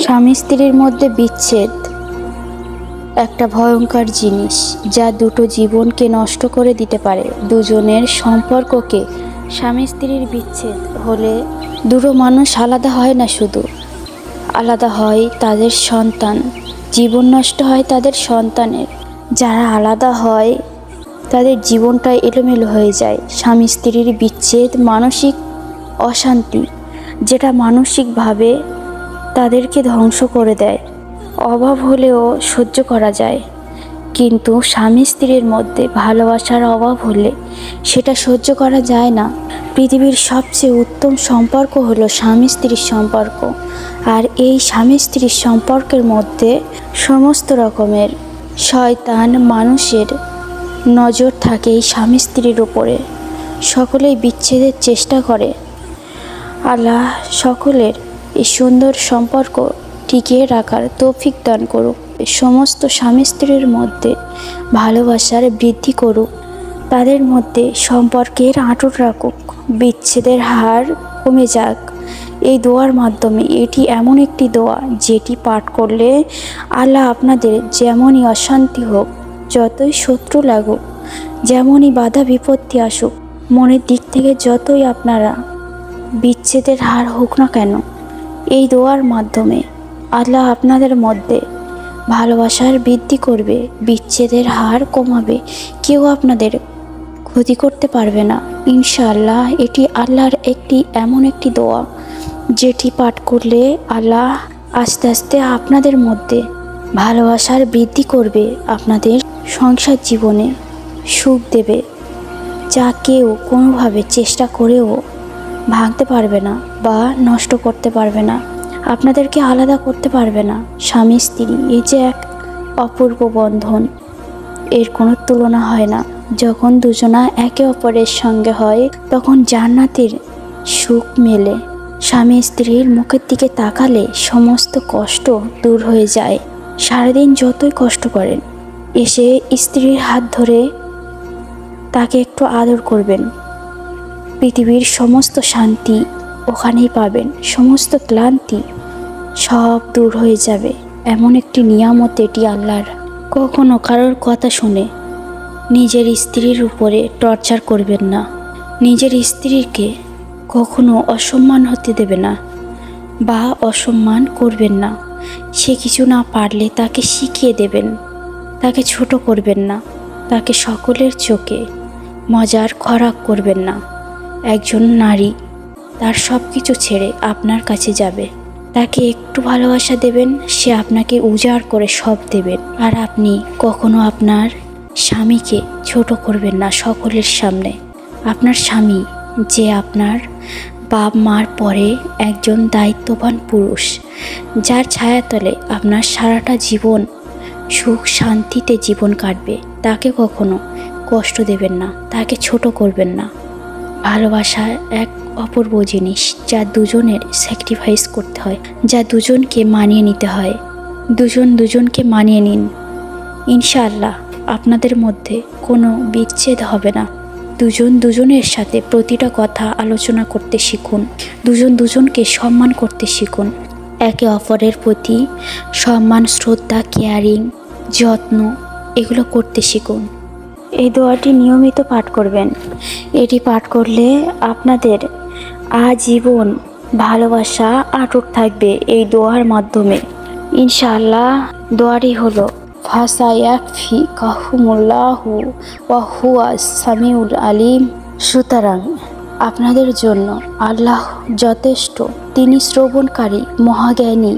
স্বামী স্ত্রীর মধ্যে বিচ্ছেদ একটা ভয়ঙ্কর জিনিস, যা দুটো জীবনকে নষ্ট করে দিতে পারে, দুজনের সম্পর্ককে। স্বামী স্ত্রীর বিচ্ছেদ হলে দুটো মানুষ আলাদা হয় না, শুধু আলাদা হয় তাদের সন্তান, জীবন নষ্ট হয় তাদের সন্তানের। যারা আলাদা হয় তাদের জীবনটা এলোমেলো হয়ে যায়। স্বামী স্ত্রীর বিচ্ছেদ মানসিক অশান্তি, যেটা মানসিকভাবে তাদেরকে ধ্বংস করে দেয়। অভাব হলেও সহ্য করা যায়, কিন্তু স্বামী স্ত্রীর মধ্যে ভালোবাসার অভাব হলে সেটা সহ্য করা যায় না। পৃথিবীর সবচেয়ে উত্তম সম্পর্ক হলো স্বামী স্ত্রীর সম্পর্ক। আর এই স্বামী স্ত্রীর সম্পর্কের মধ্যে সমস্ত রকমের শয়তান মানুষের নজর থাকে এই স্বামী স্ত্রীর উপরে। সকলেই বিচ্ছেদের চেষ্টা করে। আল্লাহ সকলের এই সুন্দর সম্পর্ক টিকিয়ে রাখার তৌফিক দান করুক। সমস্ত স্বামী স্ত্রীর মধ্যে ভালোবাসার বৃদ্ধি করুক, তাদের মধ্যে সম্পর্কের আঁটুট রাখুক, বিচ্ছেদের হার কমে যাক এই দোয়ার মাধ্যমে। এটি এমন একটি দোয়া যেটি পাঠ করলে আল্লাহ আপনাদের যেমনই অশান্তি হোক, যতই শত্রু লাগুক, যেমনই বাধা বিপত্তি আসুক, মনের দিক থেকে যতই আপনারা বিচ্ছেদের হার হোক না কেন, এই দোয়ার মাধ্যমে আল্লাহ আপনাদের মধ্যে ভালোবাসার বৃদ্ধি করবে, বিচ্ছেদের হার কমাবে, কেউ আপনাদের ক্ষতি করতে পারবে না ইনশাআল্লাহ। এটি আল্লাহর এমন একটি দোয়া যেটি পাঠ করলে আল্লাহ আস্তে আস্তে আপনাদের মধ্যে ভালোবাসার বৃদ্ধি করবে, আপনাদের সংসার জীবনে সুখ দেবে, যা কেউ কোনোভাবে চেষ্টা করেও ভাঙতে পারবে না বা নষ্ট করতে পারবে না, আপনাদেরকে আলাদা করতে পারবে না। স্বামী স্ত্রী এই যে এক অপূর্ব বন্ধন, এর কোনো তুলনা হয় না। যখন দুজনা একে অপরের সঙ্গে হয় তখন জান্নাতের সুখ মেলে। স্বামী স্ত্রীর মুখের দিকে তাকালে সমস্ত কষ্ট দূর হয়ে যায়। সারাদিন যতই কষ্ট করেন, এসে স্ত্রীর হাত ধরে তাকে একটু আদর করবেন, পৃথিবীর সমস্ত শান্তি ওখানেই পাবেন, সমস্ত ক্লান্তি সব দূর হয়ে যাবে। এমন একটি নিয়ামত এটি আল্লাহর। কখনো কারোর কথা শুনে নিজের স্ত্রীর উপরে টর্চার করবেন না, নিজের স্ত্রীকে কখনো অসম্মান হতে দেবে না বা অসম্মান করবেন না। সে কিছু না পারলে তাকে শিখিয়ে দেবেন, তাকে ছোট করবেন না, তাকে সকলের চোখে মজার খোরাক করবেন না। একজন নারী তার সব কিছু ছেড়ে আপনার কাছে যাবে, তাকে একটু ভালোবাসা দেবেন, সে আপনাকে উজাড় করে সব দেবেন। আর আপনি কখনো আপনার স্বামীকে ছোট করবেন না সকলের সামনে। আপনার স্বামী যে আপনার বাপ মার পরে একজন দায়িত্ববান পুরুষ, যার ছায়াতলে আপনার সারাটা জীবন সুখ শান্তিতে জীবন কাটবে, তাকে কখনো কষ্ট দেবেন না, তাকে ছোট করবেন না। ভালোবাসা এক অপূর্ব জিনিস, যা দুজনের স্যাক্রিফাইস করতে হয়, যা দুজনকে মানিয়ে নিতে হয়। দুজনকে মানিয়ে নিন, ইনশাআল্লাহ আপনাদের মধ্যে কোনো বিচ্ছেদ হবে না। দুজনের সাথে প্রতিটা কথা আলোচনা করতে শিখুন, দুজনকে সম্মান করতে শিখুন, একে অপরের প্রতি সম্মান, শ্রদ্ধা, কেয়ারিং, যত্ন এগুলো করতে শিখুন। এই দোয়াটি নিয়মিত পাঠ করবেন। এটি পাঠ করলে আপনাদের আজীবন ভালোবাসা অটুট থাকবে এই দোয়ার মাধ্যমে ইনশাআল্লাহ। দোয়াটি হলো ফাসায়াকফিকাহুমুল্লাহু ওয়া হুয়াস সামিউল আলিম। সুতরাং আপনাদের জন্য আল্লাহ যথেষ্ট, তিনি শ্রবণকারী, মহাজ্ঞানী।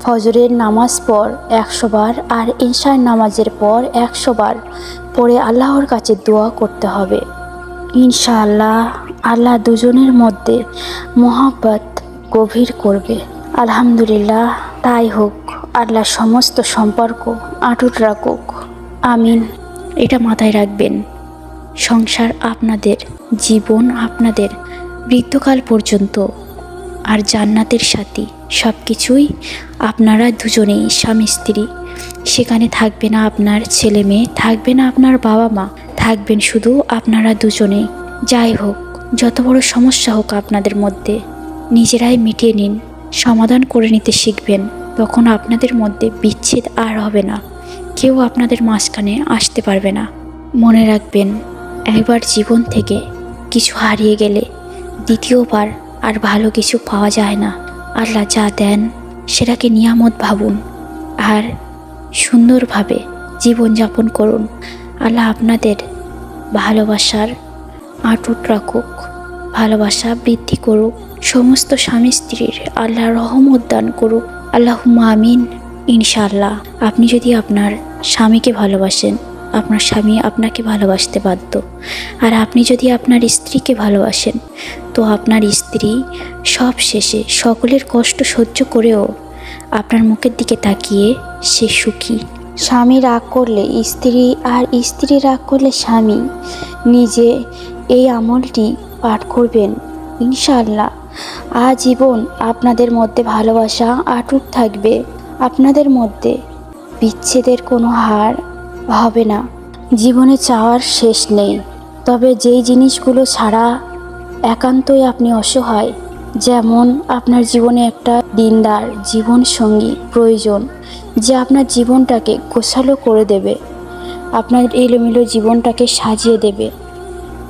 ফজরের নামাজ পর 100 বার আর ঈশার নামাজের পর 100 বার পরে আল্লাহর কাছে দোয়া করতে হবে। ইনশাআল্লাহ আল্লাহ দুজনের মধ্যে মহব্বত গভীর করবে। আলহামদুলিল্লাহ, তাই হোক। আল্লাহ সমস্ত সম্পর্ক আটুট রাখুক, আমিন। এটা মাথায় রাখবেন, সংসার আপনাদের, জীবন আপনাদের বৃদ্ধকাল পর্যন্ত, আর জান্নাতের সাথী সব কিছুই আপনারা দুজনেই স্বামী স্ত্রী। সেখানে থাকবে না আপনার ছেলে মেয়ে, থাকবে না আপনার বাবা মা, থাকবেন শুধু আপনারা দুজনেই। যাই হোক, যত বড় সমস্যা হোক আপনাদের মধ্যে, নিজেরাই মিটিয়ে নিন, সমাধান করে নিতে শিখবেন। তখন আপনাদের মধ্যে বিচ্ছেদ আর হবে না, কেউ আপনাদের মাঝখানে আসতে পারবে না। মনে রাখবেন, একবার জীবন থেকে কিছু হারিয়ে গেলে দ্বিতীয়বার আর ভালো কিছু পাওয়া যায় না। আল্লাহ যা দেন সেটাকে নিয়ামত ভাবুন আর সুন্দরভাবে জীবনযাপন করুন। আল্লাহ আপনাদের ভালোবাসার আটুট রাখুক, ভালোবাসা বৃদ্ধি করুক, সমস্ত স্বামী স্ত্রীর আল্লাহ রহমত দান করুক। আল্লাহুম্মা আমিন। ইনশাআল্লাহ আপনি যদি আপনার স্বামীকে ভালোবাসেন, আপনার স্বামী আপনাকে ভালোবাসতে বাধ্য। আর আপনি যদি আপনার স্ত্রীকে ভালোবাসেন, তো আপনার স্ত্রী সব শেষে সকলের কষ্ট সহ্য করেও আপনার মুখের দিকে তাকিয়ে সে সুখী। স্বামী রাগ করলে স্ত্রী আর স্ত্রী রাগ করলে স্বামী, নিজে এই আমলটি পাঠ করবেন। ইনশাআল্লাহ আজীবন আপনাদের মধ্যে ভালোবাসা অটুট থাকবে, আপনাদের মধ্যে বিচ্ছেদের কোনো হার হবে না। জীবনে চাওয়ার শেষ নেই, তবে যেই জিনিসগুলো ছাড়া একান্তই আপনি অসহায়, যেমন আপনার জীবনে একটা দিনদার জীবন সঙ্গী প্রয়োজন, যে আপনার জীবনটাকে গোছালো করে দেবে, আপনার এলোমেলো জীবনটাকে সাজিয়ে দেবে,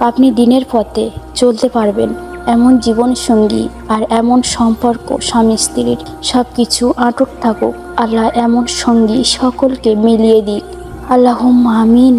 আপনি দিনের পথে চলতে পারবেন এমন জীবন সঙ্গী আর এমন সম্পর্ক স্বামী স্ত্রীর সব কিছু আটক থাকুক। আল্লাহ এমন সঙ্গী সকলকে মিলিয়ে দিক। আল্লাহুম্মা আমিন।